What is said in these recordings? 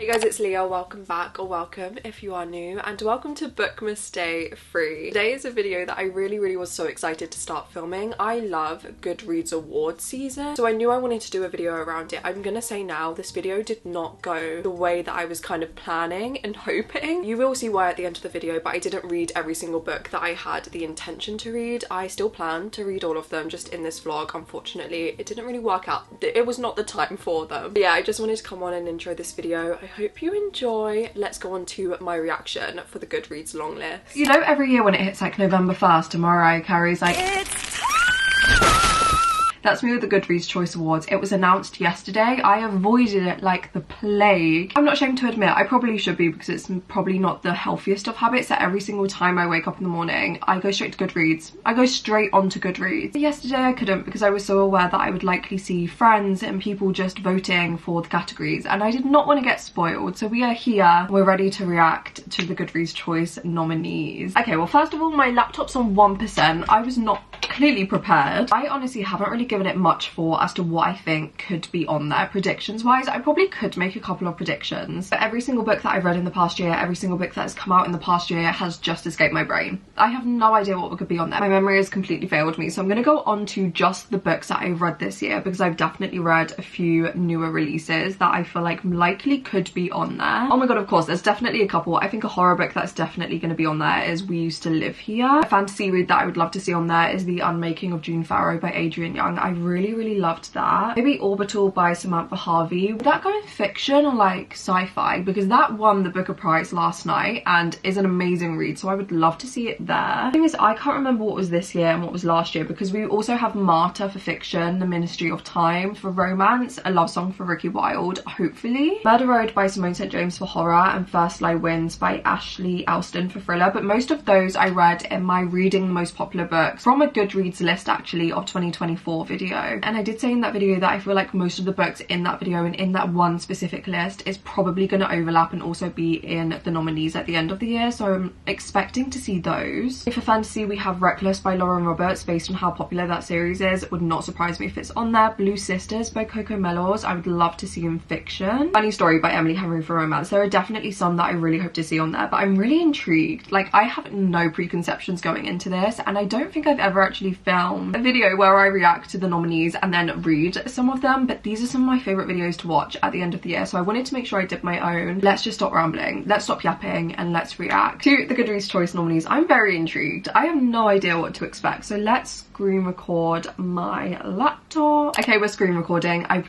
Hey guys, it's Leah. Welcome back, or welcome if you are new, and welcome to Bookmas Day 3. Today is a video that I really was so excited to start filming. I love Goodreads awards season, so I knew I wanted to do a video around it. I'm gonna say now, this video did not go the way that I was kind of planning and hoping. You will see why at the end of the video, but I didn't read every single book that I had the intention to read. I still plan to read all of them just in this vlog. Unfortunately, it didn't really work out. It was not the time for them. But yeah, I just wanted to come on and intro this video. I hope you enjoy. Let's go on to my reaction for the Goodreads long list. You know, every year when it hits like November 1st and Mariah Carey's like, that's me with the Goodreads Choice Awards. It was announced yesterday. I avoided it like the plague. I'm not ashamed to admit, I probably should be, because it's probably not the healthiest of habits that every single time I wake up in the morning, I go straight to Goodreads. I go straight onto Goodreads. But yesterday I couldn't, because I was so aware that I would likely see friends and people just voting for the categories, and I did not want to get spoiled. So we are here, we're ready to react to the Goodreads Choice nominees. Okay, well, first of all, my laptop's on 1%. I was not clearly prepared. I honestly haven't really given it much thought as to what I think could be on there predictions wise. I probably could make a couple of predictions, but every single book that I've read in the past year, every single book that has come out in the past year has just escaped my brain. I have no idea what could be on there. My memory has completely failed me, so I'm going to go on to just the books that I've read this year, because I've definitely read a few newer releases that I feel like likely could be on there. Oh my god, of course, there's definitely a couple. I think a horror book that's definitely going to be on there is We Used to Live Here. A fantasy read that I would love to see on there is The Unmaking of June Farrow by Adrian Young. I really loved that. Maybe Orbital by Samantha Harvey. Would that go in fiction or like sci-fi? Because that won the Booker Prize last night and is an amazing read, so I would love to see it there. The thing is, I can't remember what was this year and what was last year, because we also have Marta for fiction, The Ministry of Time for romance, A Love Song for Ricky Wilde, hopefully. Murder Road by Simone St. James for horror, and First Lie Wins by Ashley Elston for thriller. But most of those I read in my reading the most popular books from a Goodreads list actually of 2024 video. And I did say in that video that I feel like most of the books in that video and in that one specific list is probably going to overlap and also be in the nominees at the end of the year, so I'm expecting to see those. For fantasy, we have Reckless by Lauren Roberts, based on how popular that series is. It would not surprise me if it's on there. Blue Sisters by Coco Mellows, I would love to see in fiction. Funny Story by Emily Henry for romance. There are definitely some that I really hope to see on there, but I'm really intrigued. Like, I have no preconceptions going into this, and I don't think I've ever actually filmed a video where I react to the nominees and then read some of them, but these are some of my favorite videos to watch at the end of the year, so I wanted to make sure I did my own. Let's just stop rambling, let's stop yapping, and let's react to the Goodreads Choice nominees. I'm very intrigued. I have no idea what to expect, so let's screen record my laptop. Okay, we're screen recording. I've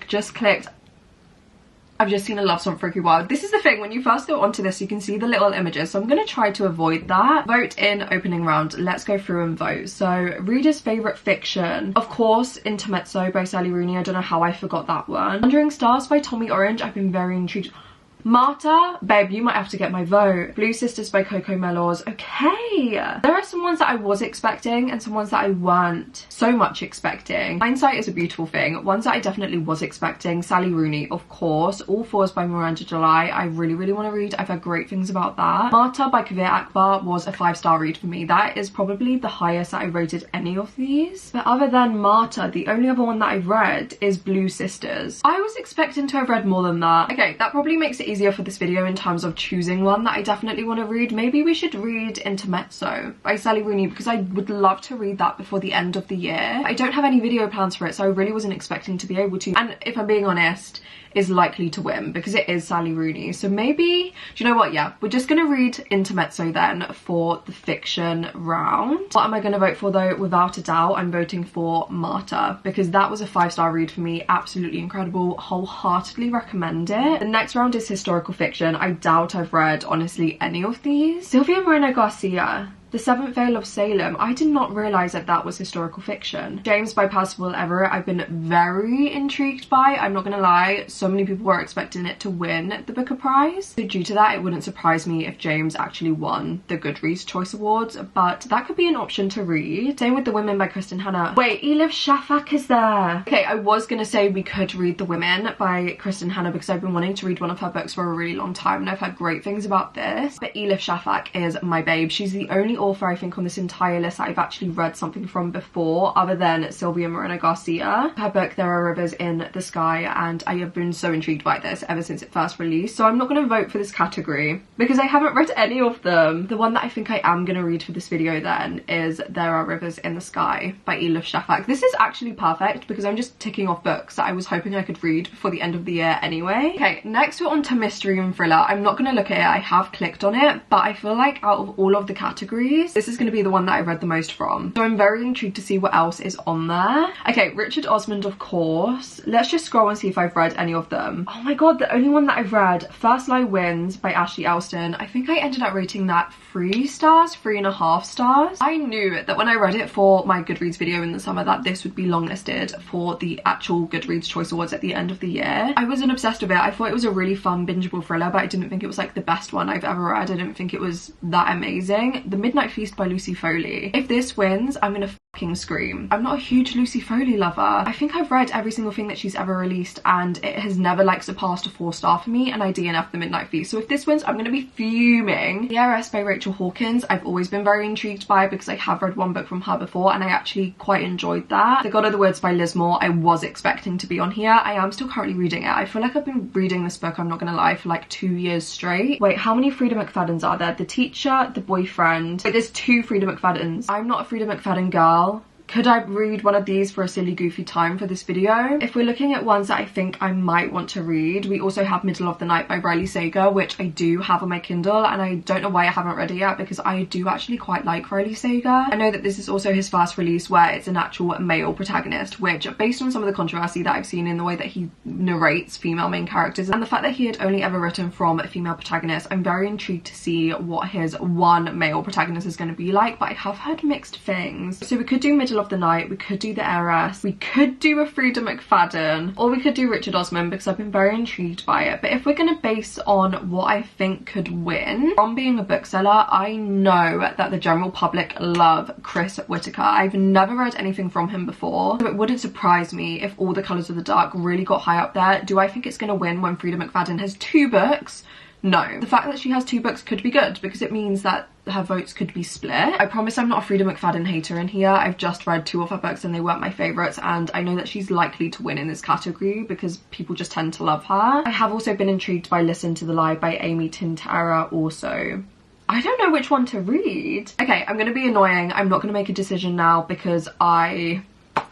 just seen A Love Song for Ricky Wilde. This is the thing, when you first go onto this, you can see the little images, so I'm going to try to avoid that. Vote in opening round. Let's go through and vote. So, reader's favourite fiction. Of course, Intermezzo by Sally Rooney. I don't know how I forgot that one. Wandering Stars by Tommy Orange. I've been very intrigued. Marta, babe, you might have to get my vote. Blue Sisters by Coco Mellows. Okay, there are some ones that I was expecting and some ones that I weren't so much expecting. Hindsight is a beautiful thing. Ones that I definitely was expecting: Sally Rooney, of course. All Fours by Miranda July. I really want to read. I've heard great things about that. Marta by Kavir Akbar was a 5-star read for me. That is probably the highest that I rated any of these. But other than Marta, the only other one that I've read is Blue Sisters. I was expecting to have read more than that. Okay, that probably makes it easier for this video in terms of choosing one that I definitely want to read. Maybe we should read Intermezzo by Sally Rooney, because I would love to read that before the end of the year. I don't have any video plans for it, so I really wasn't expecting to be able to, and if I'm being honest, is likely to win because it is Sally Rooney. So maybe, do you know what, yeah, we're just gonna read Intermezzo then for the fiction round. What am I gonna vote for though? Without a doubt, I'm voting for Marta, because that was a 5-star read for me. Absolutely incredible. Wholeheartedly recommend it. The next round is historical fiction. I doubt I've read honestly any of these. Sylvia Moreno Garcia, The Seventh Veil of Salem. I did not realise that that was historical fiction. James by Percival Everett. I've been very intrigued by. I'm not gonna lie, so many people were expecting it to win the Booker Prize. So due to that, it wouldn't surprise me if James actually won the Goodreads Choice Awards, but that could be an option to read. Same with The Women by Kristen Hanna. Wait, Elif Shafak is there. Okay, I was gonna say we could read The Women by Kristen Hanna, because I've been wanting to read one of her books for a really long time and I've heard great things about this. But Elif Shafak is my babe. She's the only author I think on this entire list that I've actually read something from before, other than Sylvia Moreno Garcia. Her book There Are Rivers in the Sky, and I have been so intrigued by this ever since it first released. So I'm not going to vote for this category because I haven't read any of them. The one that I think I am going to read for this video then is There Are Rivers in the Sky by Elif Shafak. This is actually perfect because I'm just ticking off books that I was hoping I could read before the end of the year anyway. Okay, next we're on to mystery and thriller. I'm not going to look at it, I have clicked on it, but I feel like out of all of the categories, this is going to be the one that I read the most from. So I'm very intrigued to see what else is on there. Okay, Richard Osman, of course. Let's just scroll and see if I've read any of them. Oh my god, the only one that I've read, First Lie Wins by Ashley Elston. I think I ended up rating that 3 stars, 3.5 stars. I knew that when I read it for my Goodreads video in the summer that this would be longlisted for the actual Goodreads Choice Awards at the end of the year. I wasn't obsessed with it. I thought it was a really fun bingeable thriller, but I didn't think it was like the best one I've ever read. I didn't think it was that amazing. The Midnight Feast by Lucy Foley. If this wins, I'm gonna fucking scream. I'm not a huge Lucy Foley lover. I think I've read every single thing that she's ever released and it has never like surpassed a 4-star for me, and I DNF The Midnight Feast. So if this wins, I'm gonna be fuming. The Heiress by Rachel Hawkins, I've always been very intrigued by because I have read one book from her before and I actually quite enjoyed that. The God of the Woods by Liz Moore, I was expecting to be on here. I am still currently reading it. I feel like I've been reading this book, I'm not gonna lie, for like 2 years straight. Wait, how many Frida McFaddens are there? The Teacher, The Boyfriend. Wait, there's 2 Frida McFaddens. I'm not a Frida McFadden girl. Could I read one of these for a silly goofy time for this video? If we're looking at ones that I think I might want to read, we also have Middle of the Night by Riley Sager, which I do have on my Kindle, and I don't know why I haven't read it yet because I do actually quite like Riley Sager. I know that this is also his first release where it's an actual male protagonist, which based on some of the controversy that I've seen in the way that he narrates female main characters and the fact that he had only ever written from a female protagonist, I'm very intrigued to see what his one male protagonist is going to be like, but I have heard mixed things. So we could do Middle of the Night, we could do The Heiress, we could do a Frida McFadden, or we could do Richard Osman because I've been very intrigued by it. But if we're going to base on what I think could win, from being a bookseller, I know that the general public love Chris Whitaker. I've never read anything from him before, so it wouldn't surprise me if All the Colours of the Dark really got high up there. Do I think it's going to win when Frida McFadden has 2 books? No. The fact that she has 2 books could be good because it means that her votes could be split. I promise I'm not a Frida McFadden hater in here. I've just read 2 of her books and they weren't my favourites, and I know that she's likely to win in this category because people just tend to love her. I have also been intrigued by Listen to the Lie by Amy Tintera also. I don't know which one to read. Okay, I'm going to be annoying. I'm not going to make a decision now because I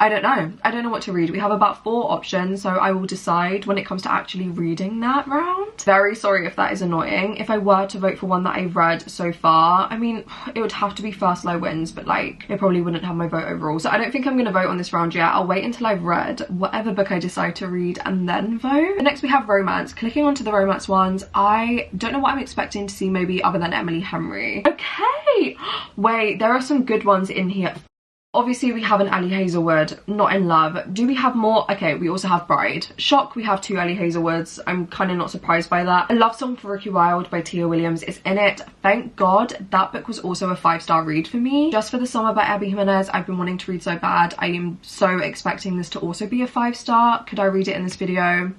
don't know. I don't know what to read. We have about 4 options, so I will decide when it comes to actually reading that round. Very sorry if that is annoying. If I were to vote for one that I've read so far, I mean, it would have to be First Lie Wins, but like, it probably wouldn't have my vote overall. So I don't think I'm going to vote on this round yet. I'll wait until I've read whatever book I decide to read and then vote. But next we have romance. Clicking onto the romance ones, I don't know what I'm expecting to see maybe other than Emily Henry. Okay! Wait, there are some good ones in here. Obviously we have an Ali Hazelwood, Not in Love. Do we have more? Okay, we also have Bride. Shock, we have 2 Ali Hazelwoods. I'm kind of not surprised by that. A Love Song for Ricky Wilde by Tia Williams is in it. Thank God. That book was also a 5-star read for me. Just for the Summer by Abby Jimenez, I've been wanting to read so bad. I am so expecting this to also be a 5-star. Could I read it in this video?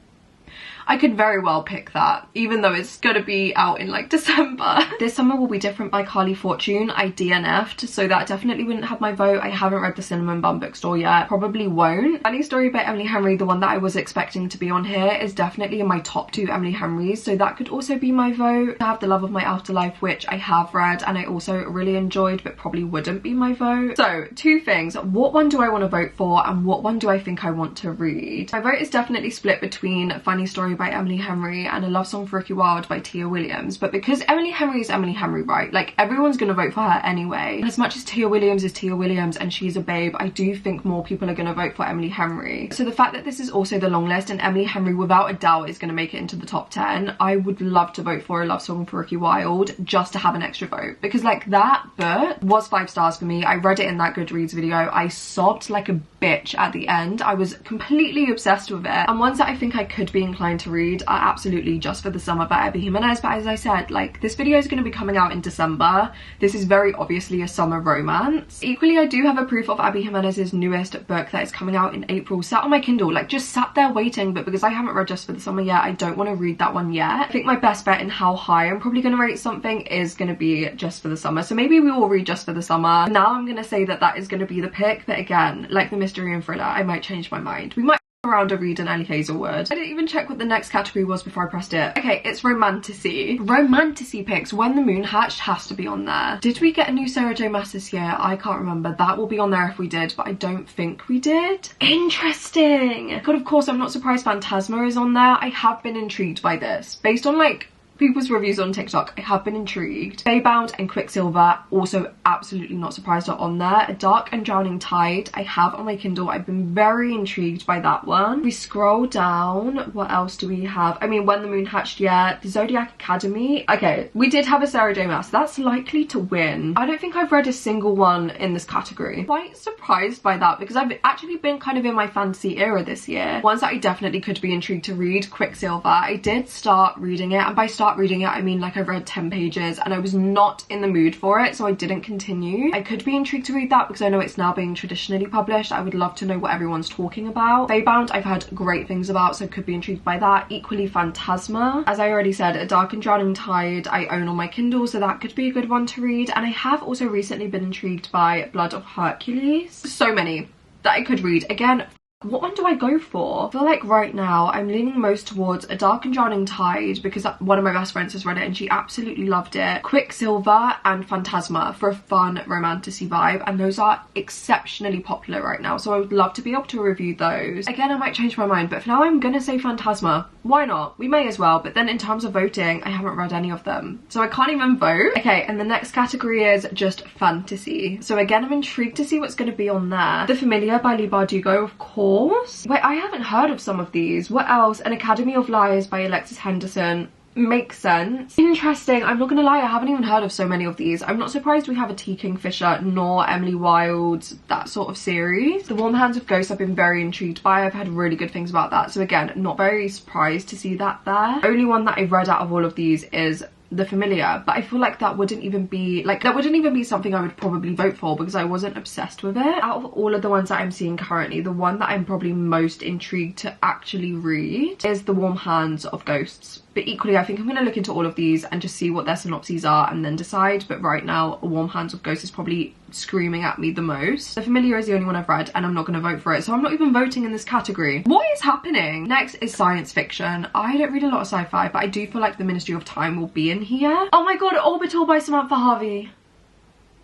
I could very well pick that, even though it's gonna be out in like December. This Summer Will Be Different by Carly Fortune, I DNF'd, so that definitely wouldn't have my vote. I haven't read The Cinnamon Bun Bookstore yet, probably won't. Funny Story by Emily Henry, the one that I was expecting to be on here, is definitely in my top 2 Emily Henrys, so that could also be my vote. I have The Love of My Afterlife, which I have read and I also really enjoyed, but probably wouldn't be my vote. So 2 things, what one do I want to vote for and what one do I think I want to read? My vote is definitely split between Funny Story by Emily Henry and A Love Song for Ricky Wilde by Tia Williams, but because Emily Henry is Emily Henry, right, like everyone's gonna vote for her anyway, and as much as Tia Williams is Tia Williams and she's a babe, I do think more people are gonna vote for Emily Henry. So the fact that this is also the long list and Emily Henry without a doubt is gonna make it into the top 10, I would love to vote for A Love Song for Ricky Wilde just to have an extra vote, because like that book was 5 stars for me. I read it in that Goodreads video, I sobbed like a bitch at the end. I was completely obsessed with it. And ones that I think I could be inclined to read are absolutely Just for the Summer by Abby Jimenez. But as I said, like, this video is going to be coming out in December. This is very obviously a summer romance. Equally, I do have a proof of Abby Jimenez's newest book that is coming out in April sat on my Kindle, like just sat there waiting, but because I haven't read Just for the Summer yet, I don't want to read that one yet. I think my best bet in how high I'm probably going to rate something is going to be Just for the Summer. So maybe we will read Just for the Summer. Now I'm going to say that that is going to be the pick, but again, like the mystery and thriller, I might change my mind. We might around a read an Ellie Hazelwood. I didn't even check what the next category was before I pressed it. Okay, it's romantasy. Romantasy picks. When the Moon Hatched has to be on there. Did we get a new Sarah J Maas this year? I can't remember. That will be on there if we did, but I don't think we did. Interesting. God, of course, I'm not surprised Phantasma is on there. I have been intrigued by this. Based on like people's reviews on TikTok, I have been intrigued. Baybound and Quicksilver, also absolutely not surprised, are on there. A Dark and Drowning Tide, I have on my Kindle. I've been very intrigued by that one. We scroll down, what else do we have? I mean, When the Moon Hatched, yeah. The Zodiac Academy. Okay, we did have a Sarah J Maas. That's likely to win. I don't think I've read a single one in this category. Quite surprised by that because I've actually been kind of in my fantasy era this year. Ones that I definitely could be intrigued to read, Quicksilver. I did start reading it, and by start reading it I mean like I've read 10 pages and I was not in the mood for it, so I didn't continue. I could be intrigued to read that because I know it's now being traditionally published. I would love to know what everyone's talking about. Baybound I've heard great things about, so could be intrigued by that. Equally Phantasma, as I already said. A Dark and Drowning Tide I own on my Kindle, so that could be a good one to read. And I have also recently been intrigued by Blood of Hercules. So many that I could read. Again, what one do I go for? I feel like right now I'm leaning most towards A Dark and Drowning Tide because one of my best friends has read it and she absolutely loved it. Quicksilver and Phantasma for a fun romantasy vibe, and those are exceptionally popular right now, so I would love to be able to review those. Again, I might change my mind, but for now I'm gonna say Phantasma. Why not? We may as well. But then in terms of voting, I haven't read any of them, so I can't even vote. Okay, and the next category is just fantasy. So again, I'm intrigued to see what's going to be on there. The Familiar by Leigh Bardugo, of course. Wait, I haven't heard of some of these. What else? An Academy of Liars by Alexis Henderson. Makes sense. Interesting. I'm not gonna lie, I haven't even heard of so many of these. I'm not surprised we have a T. Kingfisher nor Emily Wilde's, that sort of series. The Warm Hands of Ghosts I've been very intrigued by. I've had really good things about that, so again, not very surprised to see that there. Only one that I've read out of all of these is The Familiar, but I feel like that wouldn't even be something I would probably vote for because I wasn't obsessed with it. Out of all of the ones that I'm seeing currently, the one that I'm probably most intrigued to actually read is The Warm Hands of Ghosts. But equally, I think I'm going to look into all of these and just see what their synopses are and then decide. But right now, Warm Hands of Ghosts is probably screaming at me the most. The Familiar is the only one I've read and I'm not going to vote for it, so I'm not even voting in this category. What is happening? Next is science fiction. I don't read a lot of sci-fi, but I do feel like The Ministry of Time will be in here. Oh my god, Orbital by Samantha Harvey.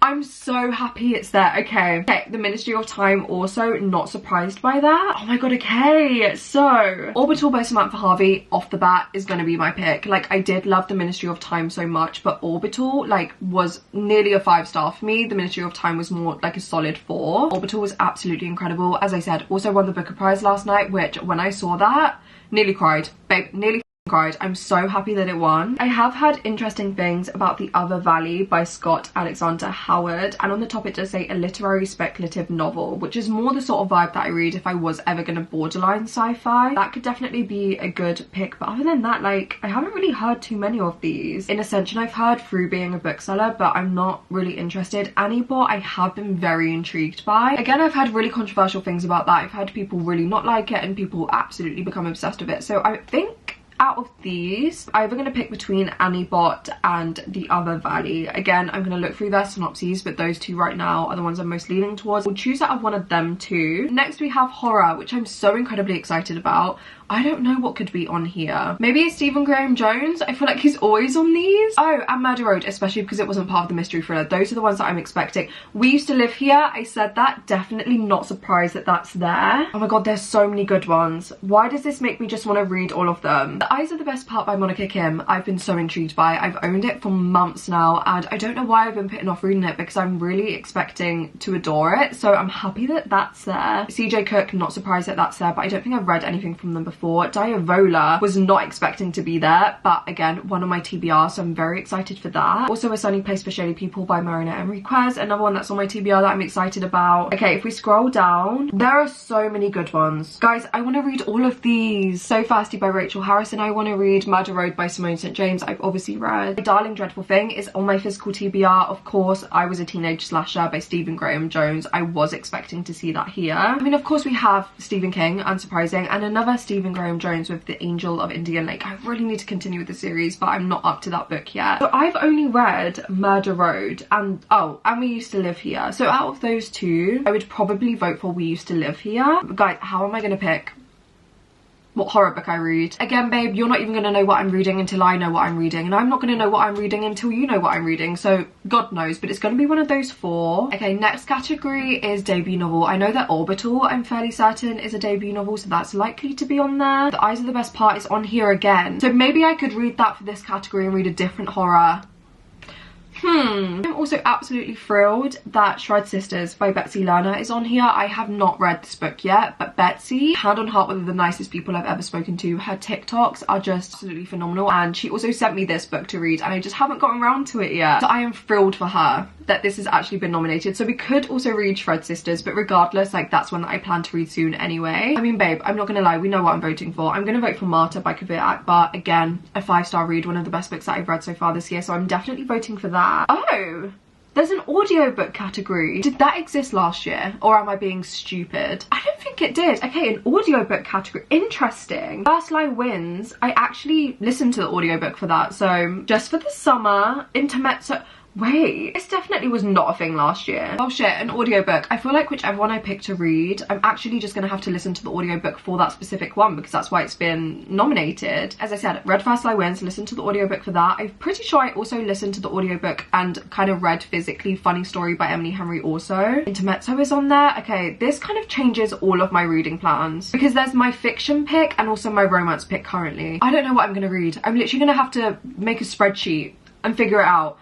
I'm so happy it's there. Okay, The Ministry of Time, also not surprised by that. Oh my god, okay, so Orbital by Samantha Harvey off the bat is gonna be my pick. Like, I did love The Ministry of Time so much, but Orbital like was nearly a 5-star for me. The Ministry of Time was more like a solid 4. Orbital was absolutely incredible. As I said, also won the Booker Prize last night, which when I saw that, nearly cried. Babe, nearly cried. I'm so happy that it won. I have heard interesting things about The Other Valley by Scott Alexander Howard, and on the top it does say a literary speculative novel, which is more the sort of vibe that I read if I was ever gonna borderline sci-fi. That could definitely be a good pick, but other than that, like, I haven't really heard too many of these. In Ascension I've heard through being a bookseller, but I'm not really interested. Annibot I have been very intrigued by. Again, I've had really controversial things about that. I've had people really not like it and people absolutely become obsessed with it, so I think out of these, I'm either going to pick between Annibot and The Other Valley. Again, I'm going to look through their synopses, but those two right now are the ones I'm most leaning towards. We'll choose out of one of them two. Next we have horror, which I'm so incredibly excited about. I don't know what could be on here. Maybe Stephen Graham Jones. I feel like he's always on these. Oh, and Murder Road, especially because it wasn't part of the mystery thriller. Those are the ones that I'm expecting. We Used to Live Here. I said that. Definitely not surprised that that's there. Oh my god, there's so many good ones. Why does this make me just want to read all of them? The Eyes Are the Best Part by Monica Kim. I've been so intrigued by. I've owned it for months now, and I don't know why I've been putting off reading it because I'm really expecting to adore it. So I'm happy that that's there. CJ Cook, not surprised that that's there, but I don't think I've read anything from them before. for. Diavola was not expecting to be there, but again, one of my TBRs, so I'm very excited for that. Also A Sunny Place for Shady People by Marina Enriquez, another one that's on my TBR that I'm excited about. Okay, if we scroll down, there are so many good ones. Guys, I want to read all of these. So Thirsty by Rachel Harrison, I want to read. Murder Road by Simone St. James, I've obviously read. My Darling Dreadful Thing is on my physical TBR, of course. I Was a Teenage Slasher by Stephen Graham Jones. I was expecting to see that here. I mean, of course we have Stephen King, unsurprising, and another Stephen Graham Jones with The Angel of Indian Lake. I really need to continue with the series, but I'm not up to that book yet. So I've only read Murder Road and We Used to Live Here. So out of those two, I would probably vote for We Used to Live Here. But guys, how am I gonna pick what horror book I read? Again, babe, you're not even gonna know what I'm reading until I know what I'm reading, and I'm not gonna know what I'm reading until you know what I'm reading, so God knows, but it's gonna be one of those four. Okay, next category is debut novel. I know that Orbital, I'm fairly certain, is a debut novel, so that's likely to be on there. The Eyes of the Best Part is on here again, so maybe I could read that for this category and read a different horror. I'm also absolutely thrilled that Shred Sisters by Betsy Lerner is on here. I have not read this book yet, but Betsy, hand on heart, one of the nicest people I've ever spoken to. Her TikToks are just absolutely phenomenal, and she also sent me this book to read, and I just haven't gotten around to it yet. So I am thrilled for her that this has actually been nominated. So we could also read Shred Sisters, but regardless, like, that's one that I plan to read soon anyway. I mean, babe, I'm not gonna lie, we know what I'm voting for. I'm gonna vote for Martyr by Kavir Akbar. Again, a 5-star read, one of the best books that I've read so far this year, so I'm definitely voting for that. Oh, there's an audiobook category. Did that exist last year, or am I being stupid? I don't think it did. Okay, an audiobook category. Interesting. First Lie Wins. I actually listened to the audiobook for that, so just for the summer. Intermezzo. Wait, this definitely was not a thing last year. Oh shit, an audiobook. I feel like whichever one I pick to read, I'm actually just gonna have to listen to the audiobook for that specific one, because that's why it's been nominated. As I said, read First Lie Wins, listen to the audiobook for that. I'm pretty sure I also listened to the audiobook and kind of read physically Funny Story by Emily Henry also. Intermezzo is on there. Okay, this kind of changes all of my reading plans, because there's my fiction pick and also my romance pick currently. I don't know what I'm gonna read. I'm literally gonna have to make a spreadsheet and figure it out.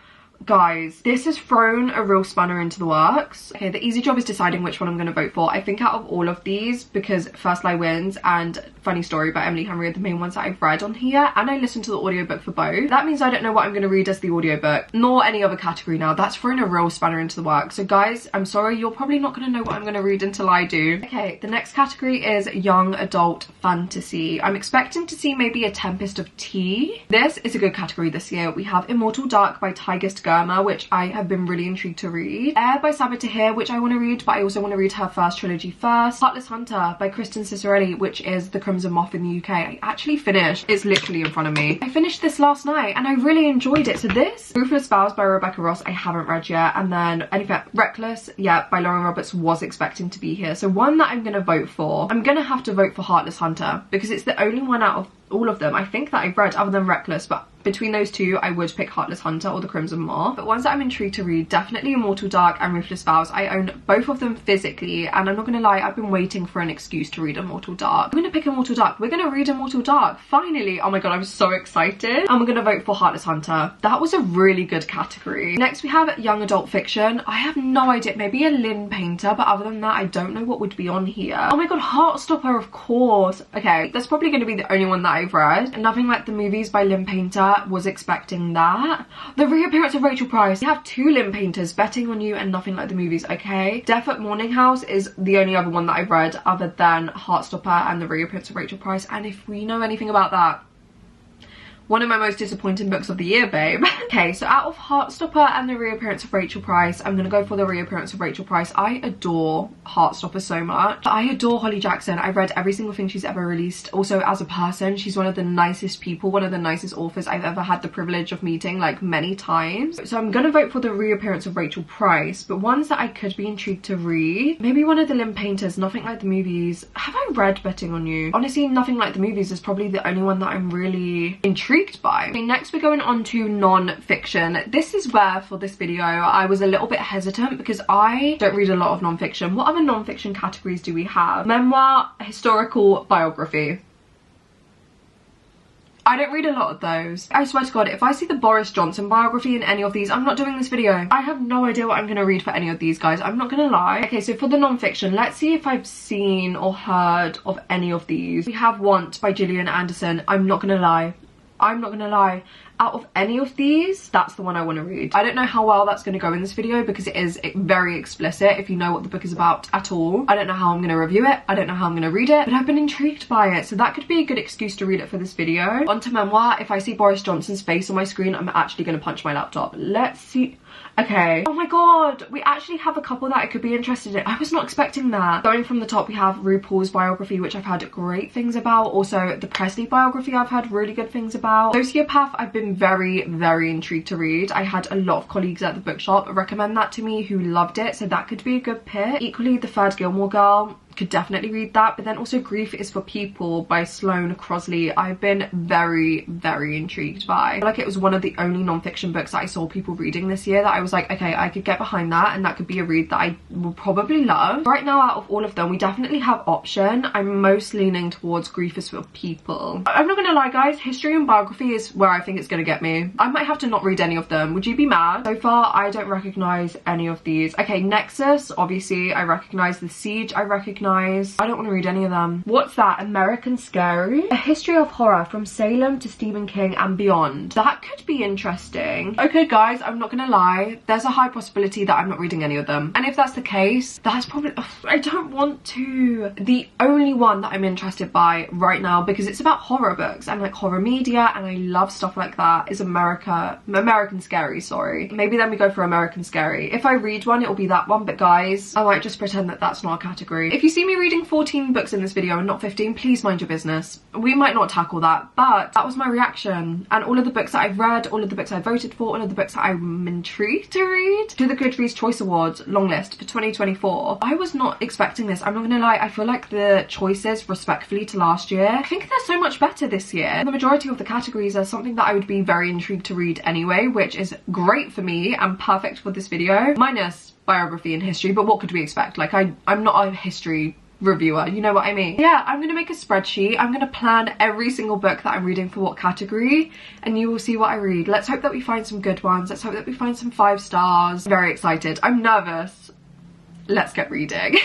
Guys, this has thrown a real spanner into the works. Okay, the easy job is deciding which one I'm going to vote for. I think out of all of these, because First Lie Wins and Funny Story by Emily Henry are the main ones that I've read on here, and I listened to the audiobook for both. That means I don't know what I'm going to read as the audiobook, nor any other category now. That's thrown a real spanner into the works. So guys, I'm sorry, you're probably not going to know what I'm going to read until I do. Okay, the next category is young adult fantasy. I'm expecting to see maybe A Tempest of Tea. This is a good category this year. We have Immortal Dark by Tigist Gurma, which I have been really intrigued to read. Air by Sabaa Tahir, which I want to read, but I also want to read her first trilogy first. Heartless Hunter by Kristen Cicerelli, which is The Crimson Moth in the UK. I actually finished, it's literally in front of me. I finished this last night and I really enjoyed it. So this, Ruthless Vows by Rebecca Ross, I haven't read yet. And then anything, Reckless, yeah, by Lauren Roberts, was expecting to be here. So one that I'm going to vote for, I'm going to have to vote for Heartless Hunter, because it's the only one out of all of them I think that I've read other than Reckless, but between those two I would pick Heartless Hunter or The Crimson Moth. But ones that I'm intrigued to read, definitely Immortal Dark and Ruthless Vows. I own both of them physically, and I'm not gonna lie, I've been waiting for an excuse to read Immortal Dark. I'm gonna pick Immortal Dark. We're gonna read Immortal Dark, finally. Oh my god, I'm so excited. And we're gonna vote for Heartless Hunter. That was a really good category. Next we have young adult fiction. I have no idea, maybe a Lynn Painter, but other than that I don't know what would be on here. Oh my god, Heartstopper, of course. Okay, that's probably gonna be the only one that I've read. And Nothing Like the Movies by Lynn Painter, was expecting that. The Reappearance of Rachel Price. We have two Lynn Painters, Betting on You and Nothing Like the Movies. Okay, Death at Morning House is the only other one that I've read other than Heartstopper and The Reappearance of Rachel Price, and if we know anything about that, one of my most disappointing books of the year, babe. Okay, so out of Heartstopper and The Reappearance of Rachel Price, I'm gonna go for The Reappearance of Rachel Price. I adore Heartstopper so much. I adore Holly Jackson. I've read every single thing she's ever released. Also, as a person, she's one of the nicest people, one of the nicest authors I've ever had the privilege of meeting, like, many times. So I'm gonna vote for The Reappearance of Rachel Price, but ones that I could be intrigued to read, maybe one of the Lynn Painters, Nothing Like the Movies. Have I read Betting on You? Honestly, Nothing Like the Movies is probably the only one that I'm really intrigued by. Okay, next we're going on to non-fiction. This is where, for this video, I was a little bit hesitant because I don't read a lot of non-fiction. What other non-fiction categories do we have? Memoir, historical, biography. I don't read a lot of those. I swear to God, if I see the Boris Johnson biography in any of these, I'm not doing this video. I have no idea what I'm going to read for any of these, guys. I'm not going to lie. Okay, so for the non-fiction, let's see if I've seen or heard of any of these. We have Want by Gillian Anderson. I'm not going to lie. I'm not gonna lie, out of any of these, that's the one I want to read. I don't know how well that's going to go in this video because it is very explicit if you know what the book is about at all. I don't know how I'm going to review it. I don't know how I'm going to read it, but I've been intrigued by it, so that could be a good excuse to read it for this video. On to memoir. If I see Boris Johnson's face on my screen, I'm actually going to punch my laptop. Let's see. Okay. Oh my god, we actually have a couple that I could be interested in. I was not expecting that. Going from the top, we have RuPaul's biography, which I've heard great things about. Also, the Presley biography, I've heard really good things about. Sociopath, I've been very intrigued to read. I had a lot of colleagues at the bookshop recommend that to me who loved it, so that could be a good pick. Equally, The Third Gilmore Girl, could definitely read that. But then also Grief is for People by Sloane Crosley, I've been very intrigued by. I feel like it was one of the only non-fiction books that I saw people reading this year that I was like, okay, I could get behind that, and that could be a read that I will probably love. Right now, out of all of them, we definitely have option. I'm most leaning towards Grief is for People. I'm not gonna lie, guys, history and biography is where I think it's gonna get me. I might have to not read any of them. Would you be mad? So far, I don't recognize any of these. Okay, Nexus, obviously I recognize. The Siege, I recognize. I don't want to read any of them. What's that? American Scary? A History of Horror from Salem to Stephen King and Beyond. That could be interesting. Okay, guys, I'm not gonna lie. There's a high possibility that I'm not reading any of them. And if that's the case, that's probably... Ugh, I don't want to. The only one that I'm interested by right now, because it's about horror books and like horror media, and I love stuff like that, is American Scary, sorry. Maybe then we go for American Scary. If I read one, it'll be that one, but guys, I might just pretend that that's not a category. If you see me reading 14 books in this video and not 15, please mind your business. We might not tackle that, but that was my reaction. And all of the books that I've read, all of the books I voted for, all of the books that I'm intrigued to read. To the Goodreads Choice Awards long list for 2024. I was not expecting this. I'm not gonna lie, I feel like the choices, respectfully to last year, I think they're so much better this year. The majority of the categories are something that I would be very intrigued to read anyway, which is great for me and perfect for this video. Minus biography and history, but what could we expect? Like, I'm not a history reviewer, you know what I mean? Yeah, I'm gonna make a spreadsheet. I'm gonna plan every single book that I'm reading for what category, and you will see what I read. Let's hope that we find some good ones. Let's hope that we find some 5 stars. I'm very excited. I'm nervous. Let's get reading.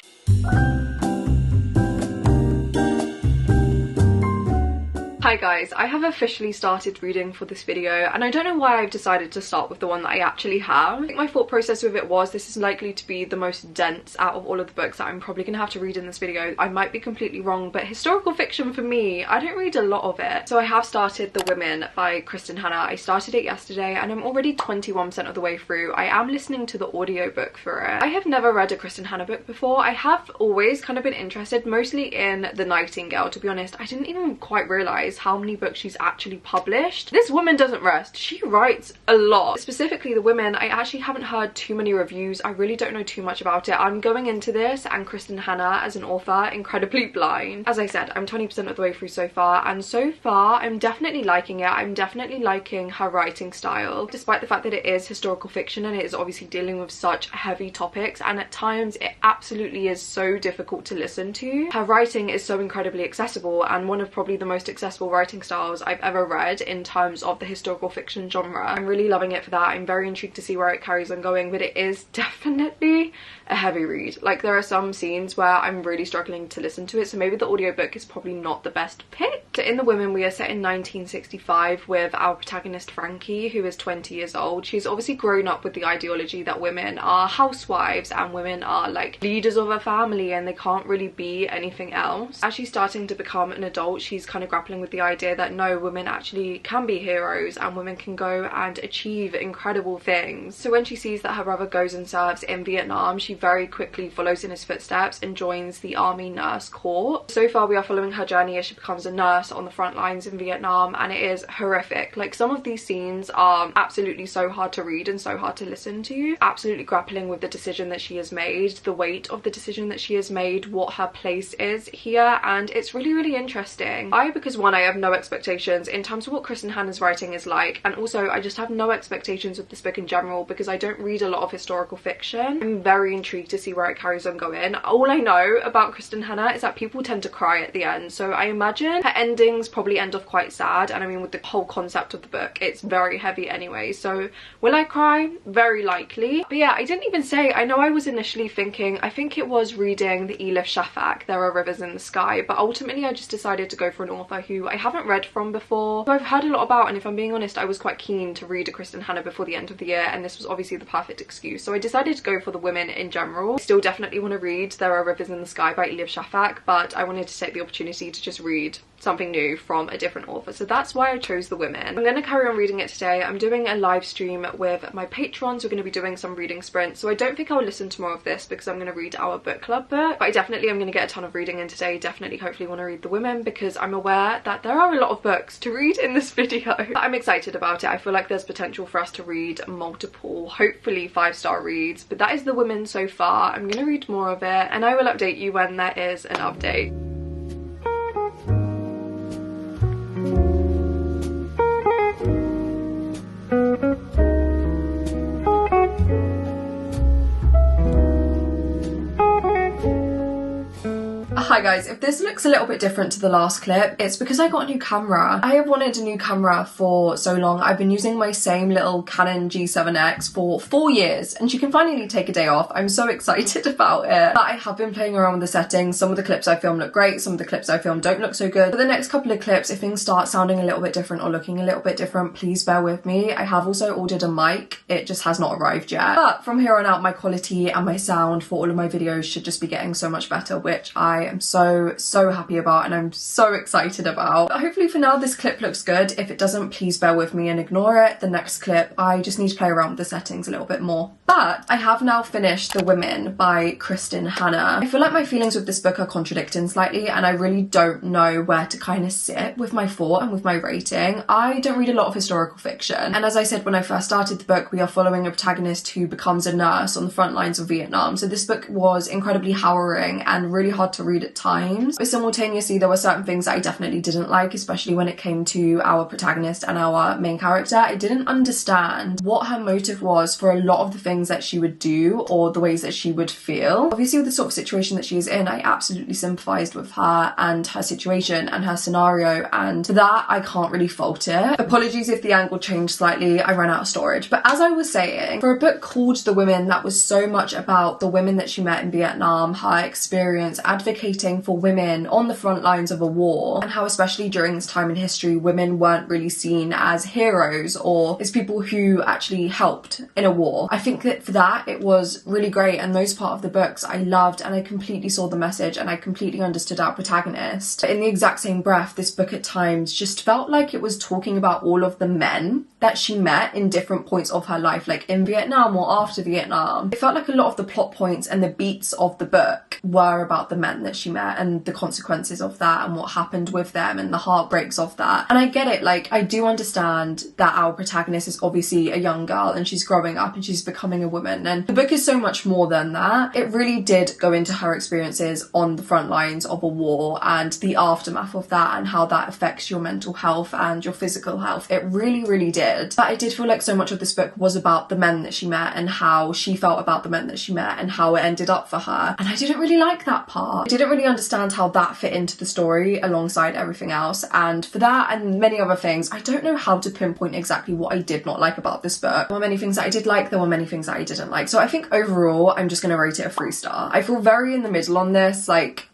Hi guys, I have officially started reading for this video, and I don't know why I've decided to start with the one that I actually have. I think my thought process with it was, this is likely to be the most dense out of all of the books that I'm probably gonna have to read in this video. I might be completely wrong, but historical fiction for me, I don't read a lot of it. So I have started The Women by Kristen Hanna. I started it yesterday and I'm already 21% of the way through. I am listening to the audiobook for it. I have never read a Kristen Hanna book before. I have always kind of been interested, mostly in The Nightingale, to be honest. I didn't even quite realise how many books she's actually published. This woman doesn't rest. She writes a lot. Specifically The Women, I actually haven't heard too many reviews. I really don't know too much about it. I'm going into this and Kristen Hanna as an author incredibly blind. As I said, I'm 20% of the way through so far, and so far I'm definitely liking it. I'm definitely liking her writing style, despite the fact that it is historical fiction and it is obviously dealing with such heavy topics, and at times it absolutely is so difficult to listen to. Her writing is so incredibly accessible, and one of probably the most accessible writing styles I've ever read in terms of the historical fiction genre. I'm really loving it for that. I'm very intrigued to see where it carries on going, but it is definitely a heavy read. Like, there are some scenes where I'm really struggling to listen to it, so maybe the audiobook is probably not the best pick. So in The Women, we are set in 1965 with our protagonist Frankie, who is 20 years old. She's obviously grown up with the ideology that women are housewives and women are like leaders of a family and they can't really be anything else. As she's starting to become an adult, she's kind of grappling with the idea that no, women actually can be heroes and women can go and achieve incredible things. So when she sees that her brother goes and serves in Vietnam, she very quickly follows in his footsteps and joins the Army Nurse Corps. So far we are following her journey as she becomes a nurse on the front lines in Vietnam, and it is horrific. Like, some of these scenes are absolutely so hard to read and so hard to listen to. Absolutely grappling with the decision that she has made, the weight of the decision that she has made, what her place is here, and it's really interesting. Because one, I have no expectations in terms of what Kristen Hanna's writing is like, and also I just have no expectations with this book in general because I don't read a lot of historical fiction. I'm very intrigued to see where it carries on going. All I know about Kristen Hanna is that people tend to cry at the end, so I imagine her endings probably end off quite sad, and I mean with the whole concept of the book it's very heavy anyway, so will I cry? Very likely. But yeah, I didn't even say, I know I was initially thinking, I think it was reading the Elif Shafak, There Are Rivers in the Sky, but ultimately I just decided to go for an author who I haven't read from before, who I've heard a lot about, and if I'm being honest I was quite keen to read a Kristen Hanna before the end of the year, and this was obviously the perfect excuse, so I decided to go for the women in general. I still definitely want to read There Are Rivers in the Sky by Elif Shafak, but I wanted to take the opportunity to just read something new from a different author, so that's why I chose the women. I'm going to carry on reading it today. I'm doing a live stream with my patrons. We're going to be doing some reading sprints, so I don't think I'll listen to more of this because I'm going to read our book club book, but I definitely am going to get a ton of reading in today. Definitely hopefully want to read the women because I'm aware that there are a lot of books to read in this video. But I'm excited about it. I feel like there's potential for us to read multiple, hopefully 5-star reads, but that is the women so far. I'm going to read more of it and I will update you when there is an update. Hi guys, if this looks a little bit different to the last clip, it's because I got a new camera. I have wanted a new camera for so long. I've been using my same little Canon G7X for 4 years and she can finally take a day off. I'm so excited about it. But I have been playing around with the settings. Some of the clips I film look great, some of the clips I film don't look so good. For the next couple of clips, if things start sounding a little bit different or looking a little bit different, please bear with me. I have also ordered a mic. It just has not arrived yet. But from here on out, my quality and my sound for all of my videos should just be getting so much better, which I am so happy about and I'm so excited about. But hopefully for now this clip looks good. If it doesn't, please bear with me and ignore it. The next clip I just need to play around with the settings a little bit more. But I have now finished The Women by Kristen Hanna. I feel like my feelings with this book are contradicting slightly and I really don't know where to kind of sit with my thought and with my rating. I don't read a lot of historical fiction, and as I said when I first started the book, we are following a protagonist who becomes a nurse on the front lines of Vietnam, so this book was incredibly harrowing and really hard to read at times. But simultaneously there were certain things that I definitely didn't like, especially when it came to our protagonist and our main character. I didn't understand what her motive was for a lot of the things that she would do or the ways that she would feel. Obviously with the sort of situation that she is in, I absolutely sympathised with her and her situation and her scenario, and for that I can't really fault it. Apologies if the angle changed slightly, I ran out of storage. But as I was saying, for a book called The Women that was so much about the women that she met in Vietnam, her experience advocating for women on the front lines of a war, and how especially during this time in history women weren't really seen as heroes or as people who actually helped in a war, I think that for that it was really great, and those part of the books I loved and I completely saw the message and I completely understood our protagonist. But in the exact same breath, this book at times just felt like it was talking about all of the men that she met in different points of her life, like in Vietnam or after Vietnam. It felt like a lot of the plot points and the beats of the book were about the men that she met and the consequences of that and what happened with them and the heartbreaks of that. And I get it, like I do understand that our protagonist is obviously a young girl and she's growing up and she's becoming a woman, and the book is so much more than that. It really did go into her experiences on the front lines of a war and the aftermath of that and how that affects your mental health and your physical health. It really did. But I did feel like so much of this book was about the men that she met and how she felt about the men that she met and how it ended up for her, and I didn't really like that part. I didn't really understand how that fit into the story alongside everything else, and for that and many other things I don't know how to pinpoint exactly what I did not like about this book. There were many things that I did like, there were many things that I didn't like, so I think overall I'm just gonna rate it a 3-star. I feel very in the middle on this. Like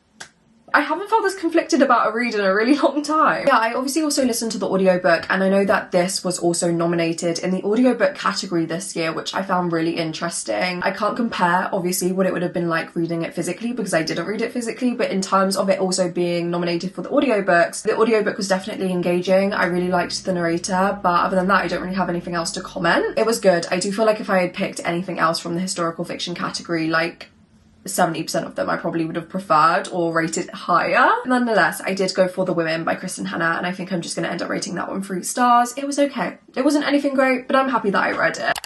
I haven't felt this conflicted about a read in a really long time. Yeah, I obviously also listened to the audiobook, and I know that this was also nominated in the audiobook category this year, which I found really interesting. I can't compare obviously what it would have been like reading it physically because I didn't read it physically, but in terms of it also being nominated for the audiobook was definitely engaging. I really liked the narrator, but other than that I don't really have anything else to comment. It was good. I do feel like if I had picked anything else from the historical fiction category, like 70% of them I probably would have preferred or rated higher. Nonetheless, I did go for The Women by Kristen Hanna, and I think I'm just going to end up rating that one 3 stars. It was okay. It wasn't anything great, but I'm happy that I read it.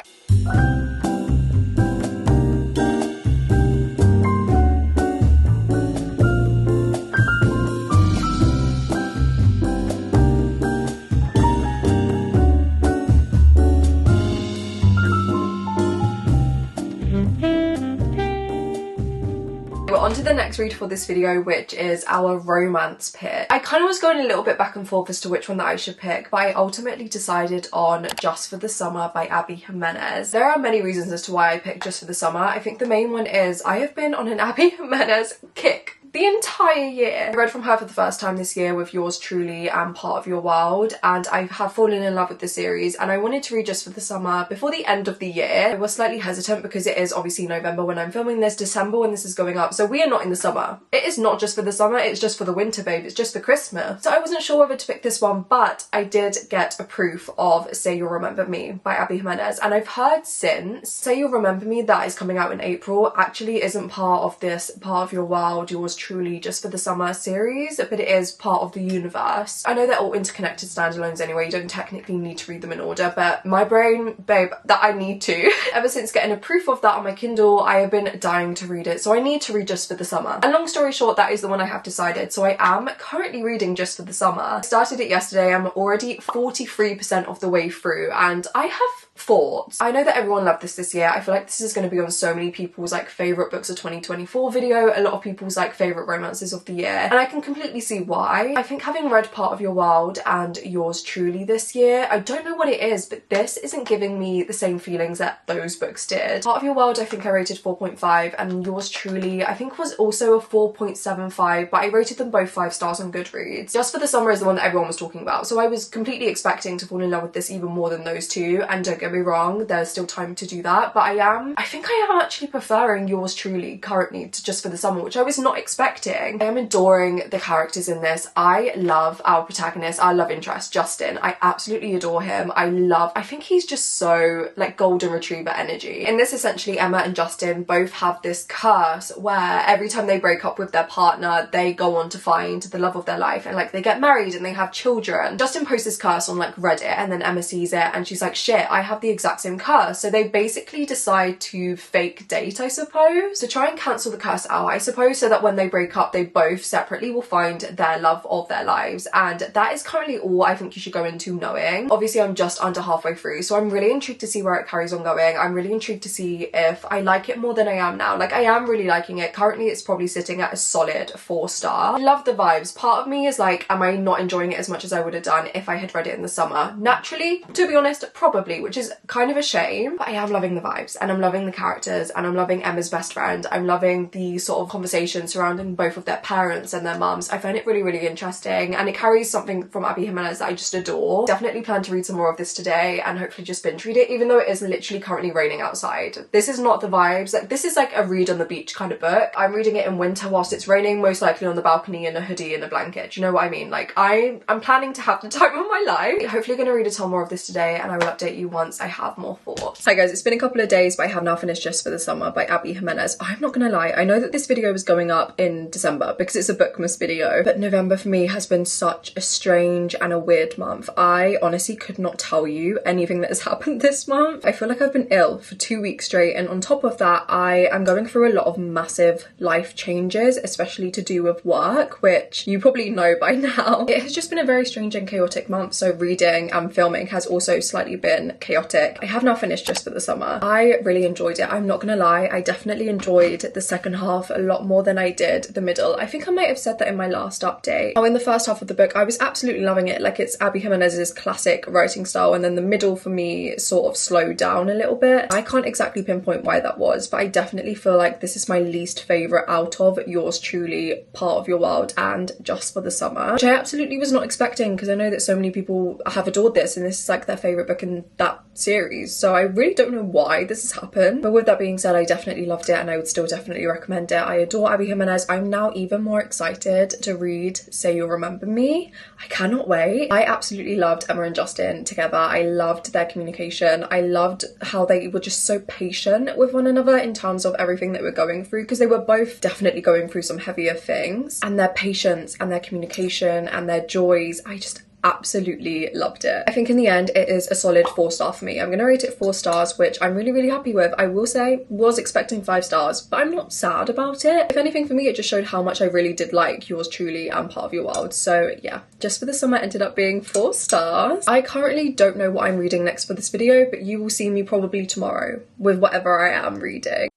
on to the next read for this video, which is our romance pick. I kind of was going a little bit back and forth as to which one that I should pick, but I ultimately decided on Just for the Summer by Abby Jimenez. There are many reasons as to why I picked Just for the Summer. I think the main one is I have been on an Abby Jimenez kick the entire year. I read from her for the first time this year with Yours Truly and Part of Your World, and I have fallen in love with the series, and I wanted to read Just for the Summer before the end of the year. I was slightly hesitant because it is obviously November when I'm filming this, December when this is going up, so we are not in the summer. It is not just for the summer, it's just for the winter, babe. It's just for Christmas. So I wasn't sure whether to pick this one, but I did get a proof of Say You'll Remember Me by Abby Jimenez, and I've heard since Say You'll Remember Me, that is coming out in April, actually isn't part of this Part of Your World, Yours Truly, Just for the Summer series, but it is part of the universe. I know they're all interconnected standalones anyway, you don't technically need to read them in order, but my brain, babe, that I need to. Ever since getting a proof of that on my Kindle, I have been dying to read it, so I need to read Just for the Summer. And long story short, that is the one I have decided, so I am currently reading Just for the Summer. I started it yesterday, I'm already 43% of the way through, and I have thoughts. I know that everyone loved this year. I feel like this is going to be on so many people's like favourite books of 2024 video, a lot of people's like favourite romances of the year, and I can completely see why. I think having read Part of Your World and Yours Truly this year, I don't know what it is, but this isn't giving me the same feelings that those books did. Part of Your World I think I rated 4.5, and Yours Truly I think was also a 4.75, but I rated them both 5 stars on Goodreads. Just for the Summer is the one that everyone was talking about, so I was completely expecting to fall in love with this even more than those two, and don't get me wrong, there's still time to do that, but I think I am actually preferring Yours Truly currently to Just for the Summer, which I was not expecting. I am adoring the characters in this. I love our protagonist, our love interest, Justin. I absolutely adore him. I think he's just so like golden retriever energy. In this, essentially Emma and Justin both have this curse where every time they break up with their partner, they go on to find the love of their life, and like they get married and they have children. Justin posts this curse on like Reddit, and then Emma sees it and she's like, shit, I have the exact same curse. So they basically decide to fake date, I suppose, to try and cancel the curse out, I suppose, so that when they break up they both separately will find their love of their lives. And that is currently all I think you should go into knowing. Obviously I'm just under halfway through, so I'm really intrigued to see where it carries on going. I'm really intrigued to see if I like it more than I am now. Like I am really liking it. Currently it's probably sitting at a solid 4 star. I love the vibes. Part of me is like, am I not enjoying it as much as I would have done if I had read it in the summer? Naturally, to be honest, probably, which is kind of a shame, but I am loving the vibes, and I'm loving the characters, and I'm loving Emma's best friend. I'm loving the sort of conversation surrounding both of their parents and their mums. I find it really, really interesting, and it carries something from Abby Jimenez that I just adore. Definitely plan to read some more of this today and hopefully just binge read it, even though it is literally currently raining outside. This is not the vibes, like this is like a read on the beach kind of book. I'm reading it in winter whilst it's raining, most likely on the balcony in a hoodie and a blanket. Do you know what I mean? Like I'm planning to have the time of my life. Hopefully gonna read a ton more of this today, and I will update you once I have more thoughts. Hi guys, it's been a couple of days, but I have now finished Just for the Summer by Abby Jimenez. I'm not gonna lie, I know that this video was going up in December because it's a Bookmas video, but November for me has been such a strange and a weird month. I honestly could not tell you anything that has happened this month. I feel like I've been ill for 2 weeks straight, and on top of that I am going through a lot of massive life changes, especially to do with work, which you probably know by now. It has just been a very strange and chaotic month, so reading and filming has also slightly been chaotic. I have now finished Just for the Summer. I really enjoyed it, I'm not gonna lie. I definitely enjoyed the second half a lot more than I did the middle. I think I might have said that in my last update. Oh, in the first half of the book I was absolutely loving it, like it's Abby Jimenez's classic writing style, and then the middle for me sort of slowed down a little bit. I can't exactly pinpoint why that was, but I definitely feel like this is my least favourite out of Yours Truly, Part of Your World and Just for the Summer, which I absolutely was not expecting because I know that so many people have adored this and this is like their favourite book in that series, so I really don't know why this has happened. But with that being said, I definitely loved it and I would still definitely recommend it. I adore Abby Jimenez. I'm now even more excited to read Say You'll Remember Me. I cannot wait. I absolutely loved Emma and Justin together. I loved their communication. I loved how they were just so patient with one another in terms of everything that we're going through, because they were both definitely going through some heavier things, and their patience and their communication and their joys, I just absolutely loved it. I think in the end it is a solid 4 star for me. I'm gonna rate it 4 stars, which I'm really, really happy with. I will say, was expecting 5 stars, but I'm not sad about it. If anything, for me it just showed how much I really did like Yours Truly and Part of Your World. So yeah, Just for the Summer ended up being 4 stars. I currently don't know what I'm reading next for this video, but you will see me probably tomorrow with whatever I am reading.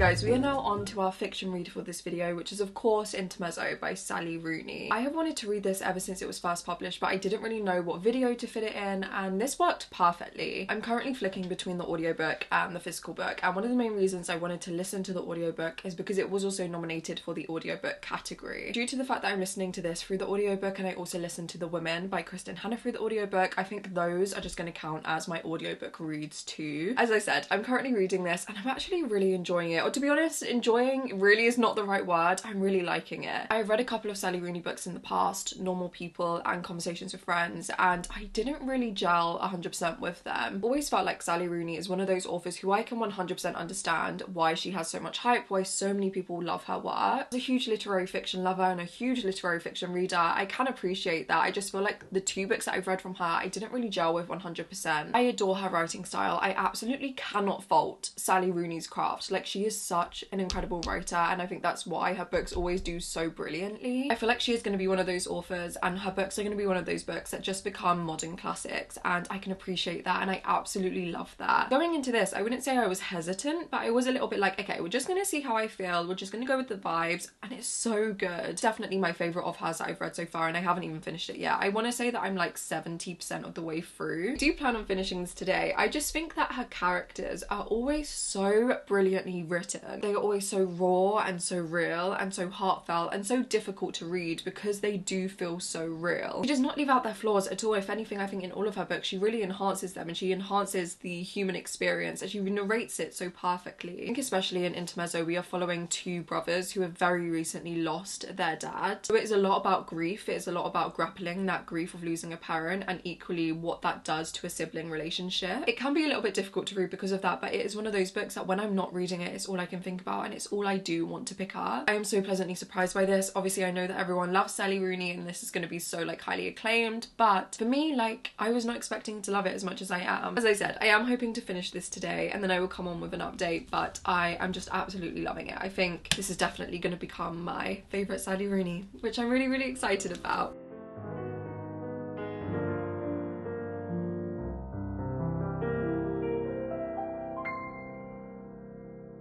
Guys, we are now on to our fiction read for this video, which is of course Intermezzo by Sally Rooney. I have wanted to read this ever since it was first published, but I didn't really know what video to fit it in, and this worked perfectly. I'm currently flicking between the audiobook and the physical book, and one of the main reasons I wanted to listen to the audiobook is because it was also nominated for the audiobook category. Due to the fact that I'm listening to this through the audiobook and I also listened to The Women by Kristen Hanna through the audiobook, I think those are just going to count as my audiobook reads too. As I said, I'm currently reading this and I'm actually really enjoying it. Or to be honest, enjoying really is not the right word. I'm really liking it. I've read a couple of Sally Rooney books in the past, Normal People and Conversations with Friends, and I didn't really gel 100% with them. Always felt like Sally Rooney is one of those authors who I can 100% understand why she has so much hype, why so many people love her work. As a huge literary fiction lover and a huge literary fiction reader, I can appreciate that. I just feel like the two books that I've read from her, I didn't really gel with 100%. I adore her writing style. I absolutely cannot fault Sally Rooney's craft. Like, she is such an incredible writer, and I think that's why her books always do so brilliantly. I feel like she is going to be one of those authors and her books are going to be one of those books that just become modern classics, and I can appreciate that and I absolutely love that. Going into this, I wouldn't say I was hesitant, but I was a little bit like, okay, we're just going to see how I feel, we're just going to go with the vibes, and it's so good. Definitely my favourite of hers that I've read so far, and I haven't even finished it yet. I want to say that I'm like 70% of the way through. I do plan on finishing this today. I just think that her characters are always so brilliantly written. They are always so raw and so real and so heartfelt and so difficult to read because they do feel so real. She does not leave out their flaws at all. If anything, I think in all of her books she really enhances them, and she enhances the human experience and she narrates it so perfectly. I think especially in Intermezzo we are following two brothers who have very recently lost their dad. So it is a lot about grief, it is a lot about grappling that grief of losing a parent and equally what that does to a sibling relationship. It can be a little bit difficult to read because of that, but it is one of those books that when I'm not reading it, it's all I can think about and it's all I do want to pick up. I am so pleasantly surprised by this. Obviously I know that everyone loves Sally Rooney and this is going to be so like highly acclaimed, but for me, like, I was not expecting to love it as much as I am. As I said, I am hoping to finish this today and then I will come on with an update, but I am just absolutely loving it. I think this is definitely going to become my favourite Sally Rooney, which I'm really, really excited about.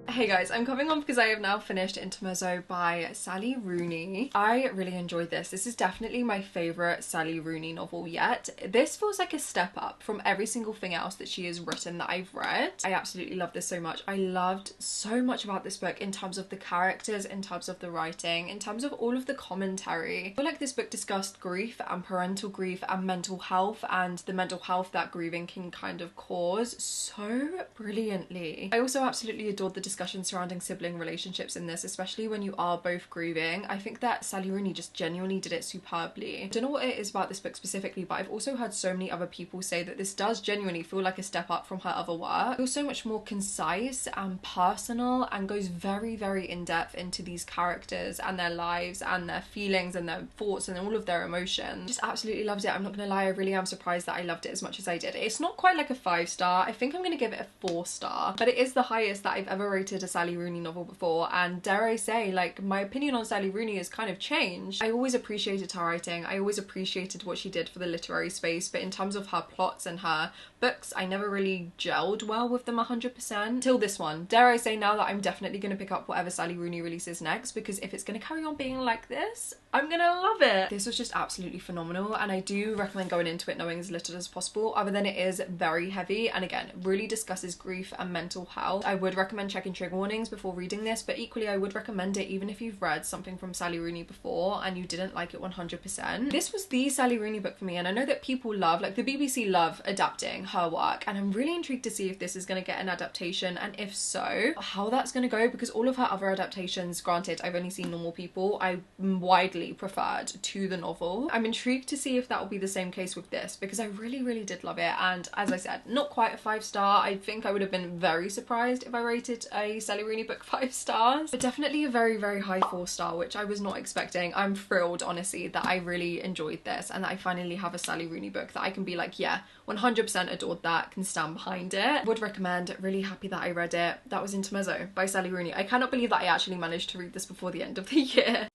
Hey guys, I'm coming on because I have now finished Intermezzo by Sally Rooney. I really enjoyed this. This is definitely my favourite Sally Rooney novel yet. This feels like a step up from every single thing else that she has written that I've read. I absolutely love this so much. I loved so much about this book in terms of the characters, in terms of the writing, in terms of all of the commentary. I feel like this book discussed grief and parental grief and mental health and the mental health that grieving can kind of cause so brilliantly. I also absolutely adored the discussion surrounding sibling relationships in this, especially when you are both grieving. I think that Sally Rooney just genuinely did it superbly. I don't know what it is about this book specifically, but I've also heard so many other people say that this does genuinely feel like a step up from her other work. It feels so much more concise and personal and goes very, very in-depth into these characters and their lives and their feelings and their thoughts and all of their emotions. Just absolutely loved it. I'm not gonna lie, I really am surprised that I loved it as much as I did. It's not quite like a 5-star. I think I'm gonna give it a 4-star, but it is the highest that I've ever rated a Sally Rooney novel before, and dare I say, like, my opinion on Sally Rooney has kind of changed. I always appreciated her writing, I always appreciated what she did for the literary space, but in terms of her plots and her books, I never really gelled well with them 100% till this one. Dare I say now that I'm definitely going to pick up whatever Sally Rooney releases next, because if it's going to carry on being like this, I'm gonna love it. This was just absolutely phenomenal, and I do recommend going into it knowing as little as possible, other than it is very heavy and again really discusses grief and mental health. I would recommend checking trigger warnings before reading this, but equally I would recommend it even if you've read something from Sally Rooney before and you didn't like it 100%. This was the Sally Rooney book for me, and I know that people love, like the BBC love adapting her work, and I'm really intrigued to see if this is going to get an adaptation, and if so, how that's going to go, because all of her other adaptations, granted I've only seen Normal People, I widely preferred to the novel. I'm intrigued to see if that will be the same case with this, because I really, really did love it, and as I said, not quite a 5-star. I think I would have been very surprised if I rated a Sally Rooney book 5 stars, but definitely a very, very high 4-star, which I was not expecting. I'm thrilled, honestly, that I really enjoyed this and that I finally have a Sally Rooney book that I can be like, yeah, 100% adored that, can stand behind it. Would recommend, really happy that I read it. That was Intermezzo by Sally Rooney. I cannot believe that I actually managed to read this before the end of the year.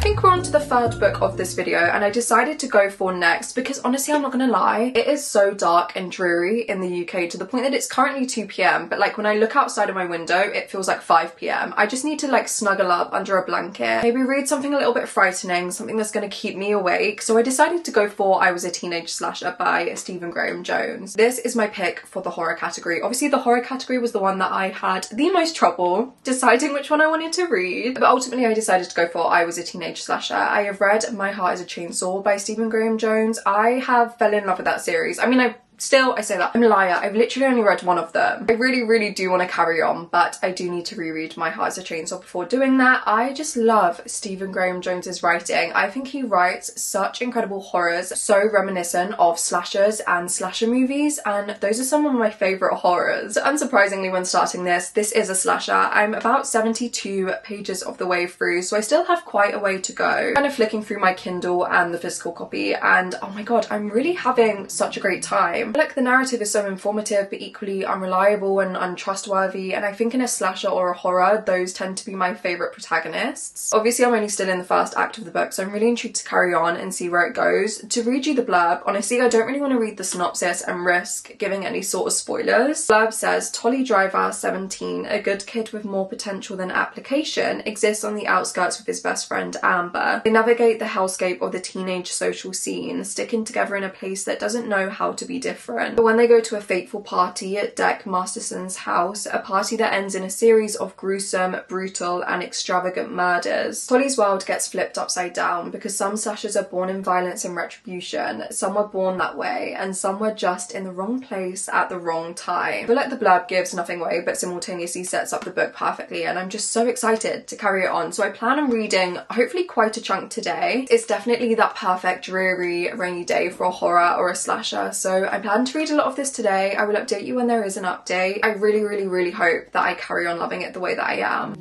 think we're on to the third book of this video, and I decided to go for next because honestly, I'm not gonna lie, it is so dark and dreary in the UK to the point that it's currently 2 p.m, but like when I look outside of my window, it feels like 5 p.m. I just need to like snuggle up under a blanket, maybe read something a little bit frightening, something that's gonna keep me awake. So I decided to go for I Was a Teenage Slasher by Stephen Graham Jones. This is my pick for the horror category. Obviously the horror category was the one that I had the most trouble deciding which one I wanted to read, but ultimately I decided to go for I Was a Teenage Slasher. I have read My Heart is a Chainsaw by Stephen Graham Jones. I have fell in love with that series. I mean, I say that. I'm a liar. I've literally only read one of them. I really do want to carry on, but I do need to reread My Heart is a Chainsaw before doing that. I just love Stephen Graham Jones's writing. I think he writes such incredible horrors, so reminiscent of slashers and slasher movies, and those are some of my favourite horrors. So unsurprisingly, when starting this is a slasher. I'm about 72 pages of the way through, so I still have quite a way to go. Kind of flicking through my Kindle and the physical copy, and oh my god, I'm really having such a great time. I feel like the narrative is so informative but equally unreliable and untrustworthy, and I think in a slasher or a horror those tend to be my favourite protagonists. Obviously I'm only still in the first act of the book, so I'm really intrigued to carry on and see where it goes. To read you the blurb, honestly I don't really want to read the synopsis and risk giving any sort of spoilers. The blurb says, Tolly Driver, 17, a good kid with more potential than application, exists on the outskirts with his best friend Amber. They navigate the hellscape of the teenage social scene, sticking together in a place that doesn't know how to be different. But when they go to a fateful party at Deck Masterson's house, a party that ends in a series of gruesome, brutal and extravagant murders, Tolly's world gets flipped upside down because some slashers are born in violence and retribution, some were born that way, and some were just in the wrong place at the wrong time. I feel like the blurb gives nothing away but simultaneously sets up the book perfectly, and I'm just so excited to carry it on. So I plan on reading hopefully quite a chunk today. It's definitely that perfect dreary rainy day for a horror or a slasher, so I plan to read a lot of this today. I will update you when there is an update. I really hope that I carry on loving it the way that I am.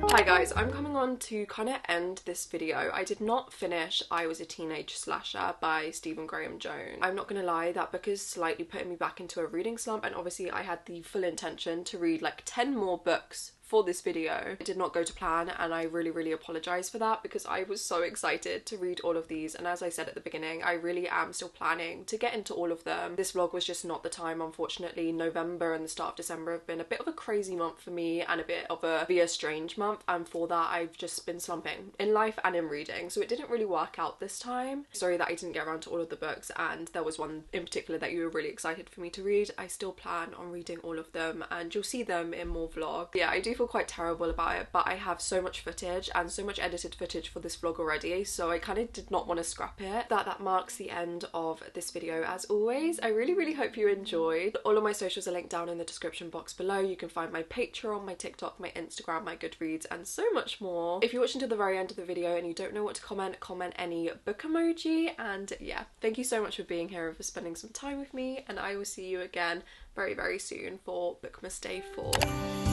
Hi guys, I'm coming on to kind of end this video. I did not finish I Was a Teenage Slasher by Stephen Graham Jones. I'm not gonna lie, that book is slightly putting me back into a reading slump, and obviously I had the full intention to read like 10 more books for this video. It did not go to plan, and I really apologize for that because I was so excited to read all of these, and as I said at the beginning, I really am still planning to get into all of them. This vlog was just not the time, unfortunately. November and the start of December have been a bit of a crazy month for me and a bit of a strange month, and for that I've just been slumping in life and in reading, so it didn't really work out this time. Sorry that I didn't get around to all of the books, and there was one in particular that you were really excited for me to read. I still plan on reading all of them, and you'll see them in more vlogs. Yeah, I do feel quite terrible about it, but I have so much footage and so much edited footage for this vlog already, so I kind of did not want to scrap it. That marks the end of this video. As always, I really hope you enjoyed. All of my socials are linked down in the description box below. You can find my Patreon, my TikTok, my Instagram, my Goodreads, and so much more. If you watched until the very end of the video and you don't know what to comment any book emoji. And yeah, thank you so much for being here and for spending some time with me, and I will see you again very soon for Bookmas Day 4.